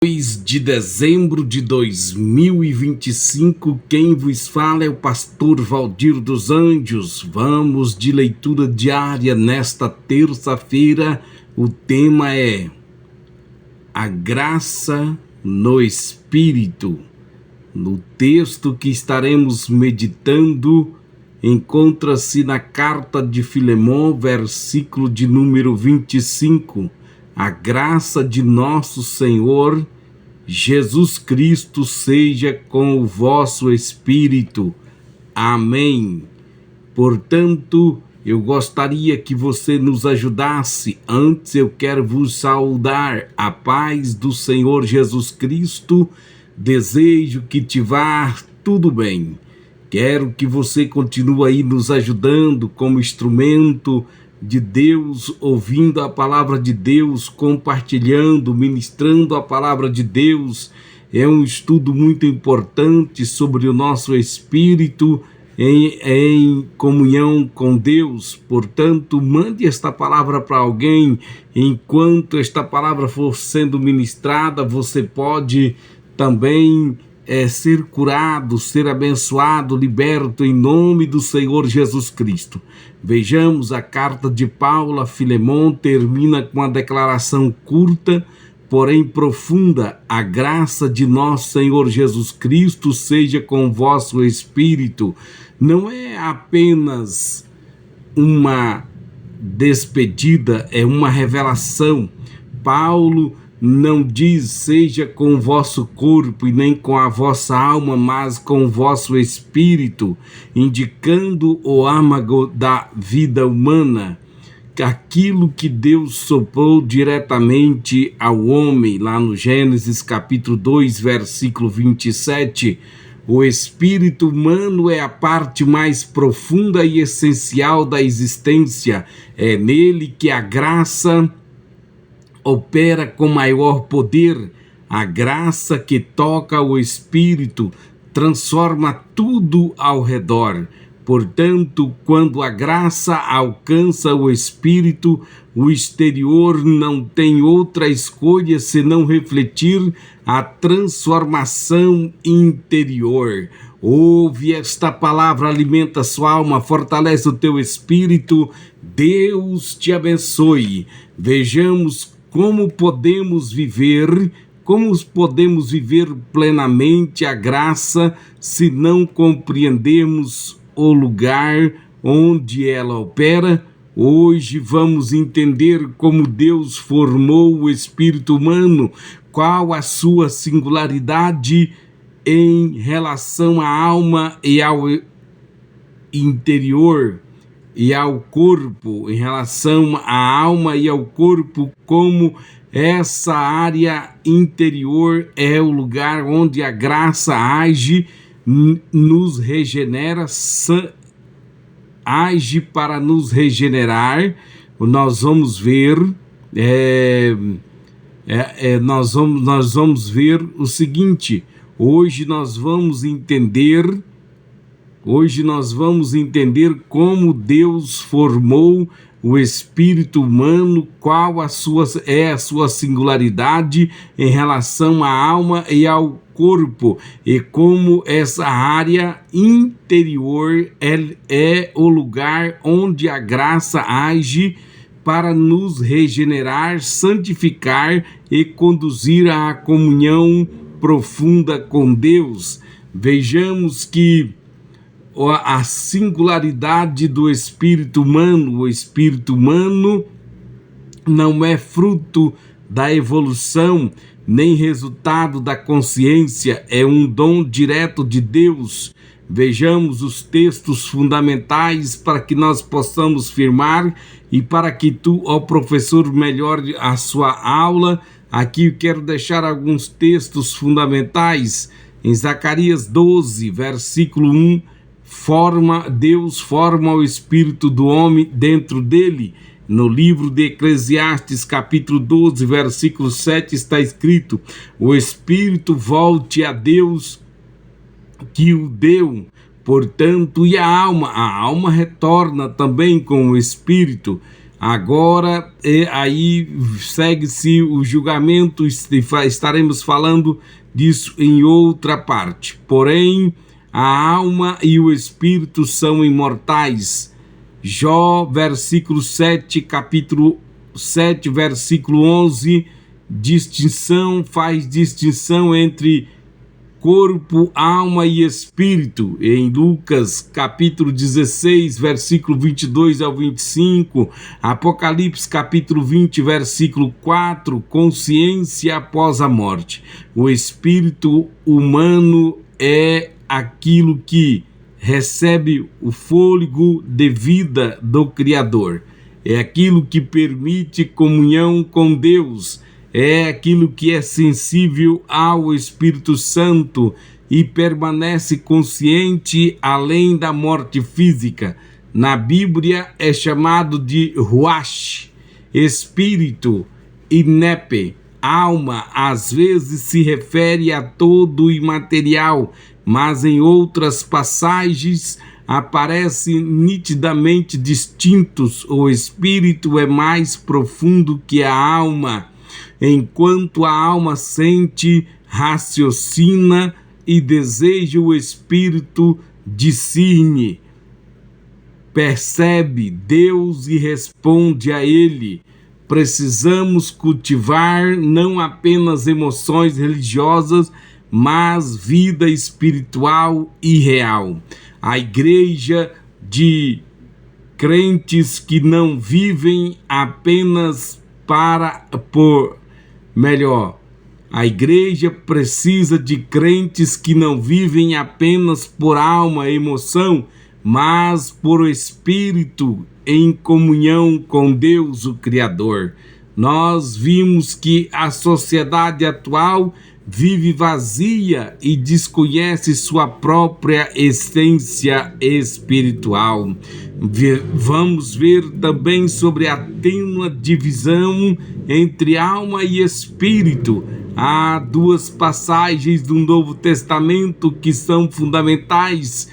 2 de dezembro de 2025, quem vos fala é o pastor Valdir dos Anjos. Vamos de leitura diária nesta terça-feira. O tema é a graça no Espírito. No texto que estaremos meditando, encontra-se na carta de Filemão, versículo de número 25. A graça de nosso Senhor Jesus Cristo seja com o vosso espírito. Amém. Portanto, eu gostaria que você nos ajudasse. Antes eu quero vos saudar a paz do Senhor Jesus Cristo. Desejo que te vá tudo bem. Quero que você continue aí nos ajudando como instrumento de Deus, ouvindo a palavra de Deus, compartilhando, ministrando a palavra de Deus. É um estudo muito importante sobre o nosso espírito em comunhão com Deus. Portanto, mande esta palavra para alguém. Enquanto esta palavra for sendo ministrada, você pode também ser curado, ser abençoado, liberto em nome do Senhor Jesus Cristo. Vejamos a carta de Paulo a Filemão, termina com a declaração curta, porém profunda: a graça de nosso Senhor Jesus Cristo seja com o vosso espírito. Não é apenas uma despedida, é uma revelação. Paulo não diz seja com o vosso corpo e nem com a vossa alma, mas com o vosso espírito, indicando o âmago da vida humana, aquilo que Deus soprou diretamente ao homem, lá no Gênesis capítulo 2, versículo 27. O espírito humano é a parte mais profunda e essencial da existência. É nele que a graça opera com maior poder. A graça que toca o espírito transforma tudo ao redor. Portanto, quando a graça alcança o espírito, o exterior não tem outra escolha senão refletir a transformação interior. Ouve esta palavra, alimenta sua alma, fortalece o teu espírito. Deus te abençoe. Vejamos como podemos viver plenamente a graça se não compreendermos o lugar onde ela opera. Hoje vamos entender como Deus formou o espírito humano, qual a sua singularidade em relação à alma e ao interior e ao corpo, em relação à alma e ao corpo, como essa área interior é o lugar onde a graça age, nos regenera, age para nos regenerar. Nós vamos ver, nós vamos ver o seguinte. Hoje nós vamos entender como Deus formou o espírito humano, qual a sua singularidade em relação à alma e ao corpo, e como essa área interior é o lugar onde a graça age para nos regenerar, santificar e conduzir à comunhão profunda com Deus. Vejamos que a singularidade do espírito humano, o espírito humano não é fruto da evolução, nem resultado da consciência, é um dom direto de Deus. Vejamos os textos fundamentais para que nós possamos firmar e para que tu, ó professor, melhore a sua aula. Aqui eu quero deixar alguns textos fundamentais. Em Zacarias 12, versículo 1, Deus forma o espírito do homem dentro dele. No livro de Eclesiastes, capítulo 12, versículo 7, está escrito: o espírito volte a Deus que o deu. Portanto, e a alma retorna também com o espírito. Agora, aí segue-se o julgamento, estaremos falando disso em outra parte. Porém, a alma e o espírito são imortais. Jó, versículo 7, capítulo 7, versículo 11, faz distinção entre corpo, alma e espírito. Em Lucas, capítulo 16, versículo 22 ao 25, Apocalipse, capítulo 20, versículo 4, consciência após a morte. O espírito humano é aquilo que recebe o fôlego de vida do Criador. É aquilo que permite comunhão com Deus. É aquilo que é sensível ao Espírito Santo e permanece consciente além da morte física. Na Bíblia é chamado de Ruach, espírito, e Nepe, alma. Às vezes se refere a todo o imaterial, mas em outras passagens aparecem nitidamente distintos. O espírito é mais profundo que a alma. Enquanto a alma sente, raciocina e deseja, o espírito discerne, percebe Deus e responde a Ele. Precisamos cultivar não apenas emoções religiosas, mas vida espiritual e real. A igreja de crentes que não vivem apenas a igreja precisa de crentes que não vivem apenas por alma e emoção, mas por espírito, em comunhão com Deus, o Criador. Nós vimos que a sociedade atual vive vazia e desconhece sua própria essência espiritual. Vamos ver também sobre a tênue divisão entre alma e espírito. Há duas passagens do Novo Testamento que são fundamentais.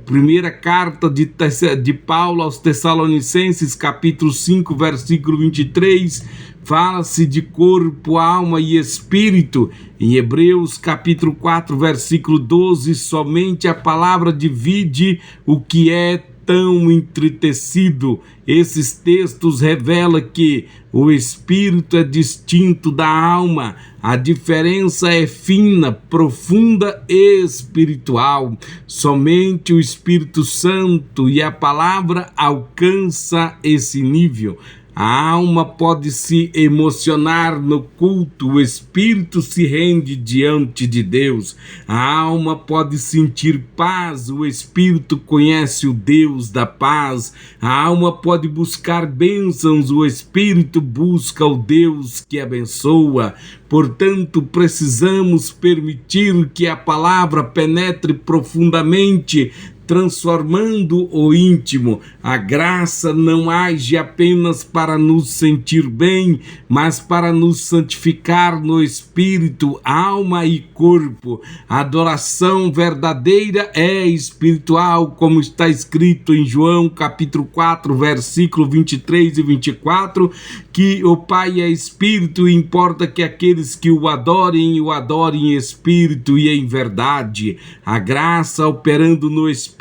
Primeira carta de Paulo aos Tessalonicenses, capítulo 5, versículo 23, fala-se de corpo, alma e espírito. Em Hebreus, capítulo 4, versículo 12, somente a palavra divide o que é tão entretecido. Esses textos revelam que o espírito é distinto da alma. A diferença é fina, profunda e espiritual. Somente o Espírito Santo e a palavra alcança esse nível. A alma pode se emocionar no culto, o espírito se rende diante de Deus. A alma pode sentir paz, o espírito conhece o Deus da paz. A alma pode buscar bênçãos, o espírito busca o Deus que abençoa. Portanto, precisamos permitir que a palavra penetre profundamente, transformando o íntimo. A graça não age apenas para nos sentir bem, mas para nos santificar no espírito, alma e corpo. A adoração verdadeira é espiritual, como está escrito em João capítulo 4, versículo 23 e 24, que o Pai é espírito e importa que aqueles que o adorem em espírito e em verdade. A graça operando no espírito,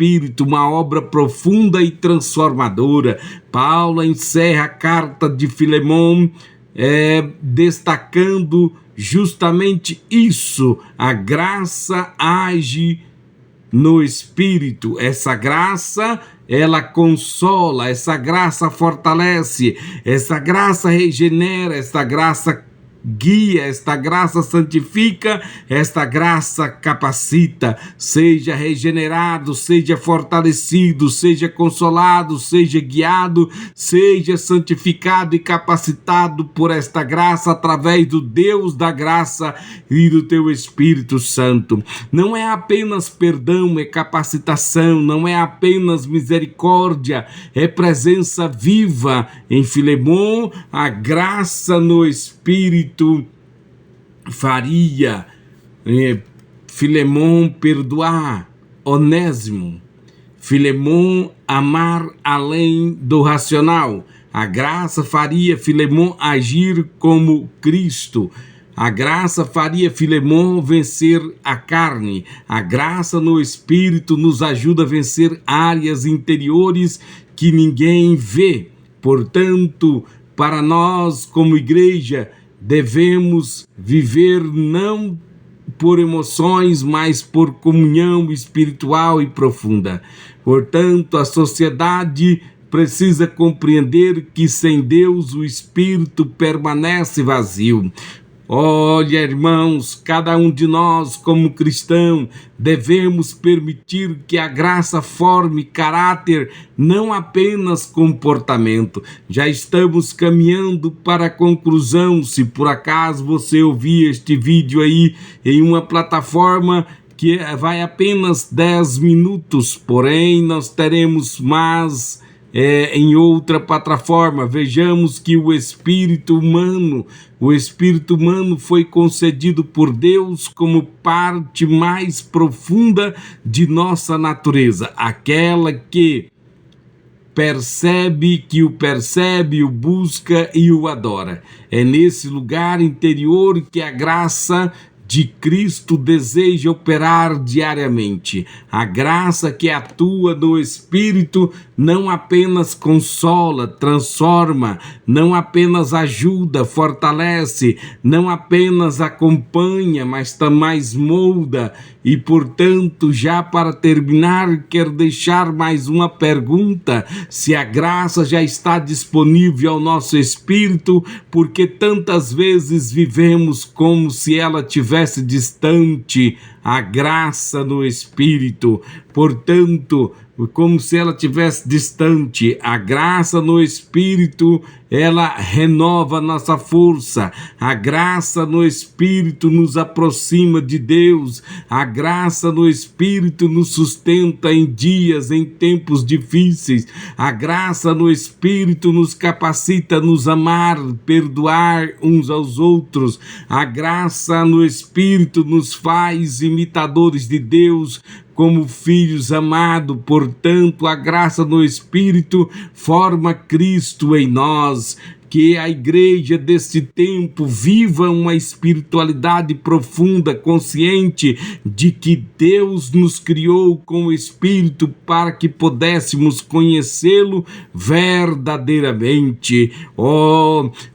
uma obra profunda e transformadora. Paulo encerra a carta de Filemon destacando justamente isso. A graça age no espírito. Essa graça, ela consola, essa graça fortalece, essa graça regenera, essa graça guia, esta graça santifica, esta graça capacita. Seja regenerado, seja fortalecido, seja consolado, seja guiado, seja santificado e capacitado por esta graça através do Deus da graça e do teu Espírito Santo. Não é apenas perdão, é capacitação, não é apenas misericórdia, é presença viva. Em Filemon, a graça no Espírito faria Filemon perdoar Onésimo, Filemon amar além do racional. A graça faria Filemon agir como Cristo. A graça faria Filemon vencer a carne. A graça no Espírito nos ajuda a vencer áreas interiores que ninguém vê. Portanto, para nós, como igreja, devemos viver não por emoções, mas por comunhão espiritual e profunda. Portanto, a sociedade precisa compreender que sem Deus o espírito permanece vazio. Olha, irmãos, cada um de nós, como cristão, devemos permitir que a graça forme caráter, não apenas comportamento. Já estamos caminhando para a conclusão. Se por acaso você ouvir este vídeo aí em uma plataforma que vai apenas 10 minutos, porém nós teremos mais em outra plataforma. Vejamos que o espírito humano foi concedido por Deus como parte mais profunda de nossa natureza, aquela que percebe, que o percebe, o busca e o adora. É nesse lugar interior que a graça de Cristo deseja operar diariamente. A graça que atua no Espírito não apenas consola, transforma, não apenas ajuda, fortalece, não apenas acompanha, mas também molda. E, portanto, já para terminar, quero deixar mais uma pergunta: se a graça já está disponível ao nosso espírito, porque tantas vezes vivemos como se ela tivesse distante? A graça no espírito, portanto, como se ela tivesse distante. A graça no Espírito, ela renova nossa força. A graça no Espírito nos aproxima de Deus. A graça no Espírito nos sustenta em dias, em tempos difíceis. A graça no Espírito nos capacita a nos amar, perdoar uns aos outros. A graça no Espírito nos faz imitadores de Deus, como filhos amados. Portanto, a graça no Espírito forma Cristo em nós. Que a igreja deste tempo viva uma espiritualidade profunda, consciente de que Deus nos criou com o Espírito para que pudéssemos conhecê-lo verdadeiramente.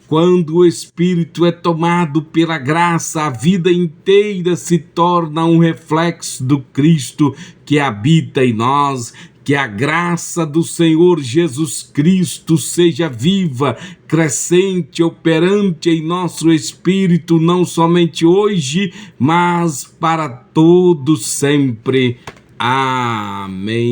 Quando o Espírito é tomado pela graça, a vida inteira se torna um reflexo do Cristo que habita em nós. Que a graça do Senhor Jesus Cristo seja viva, crescente, operante em nosso espírito, não somente hoje, mas para todo sempre. Amém.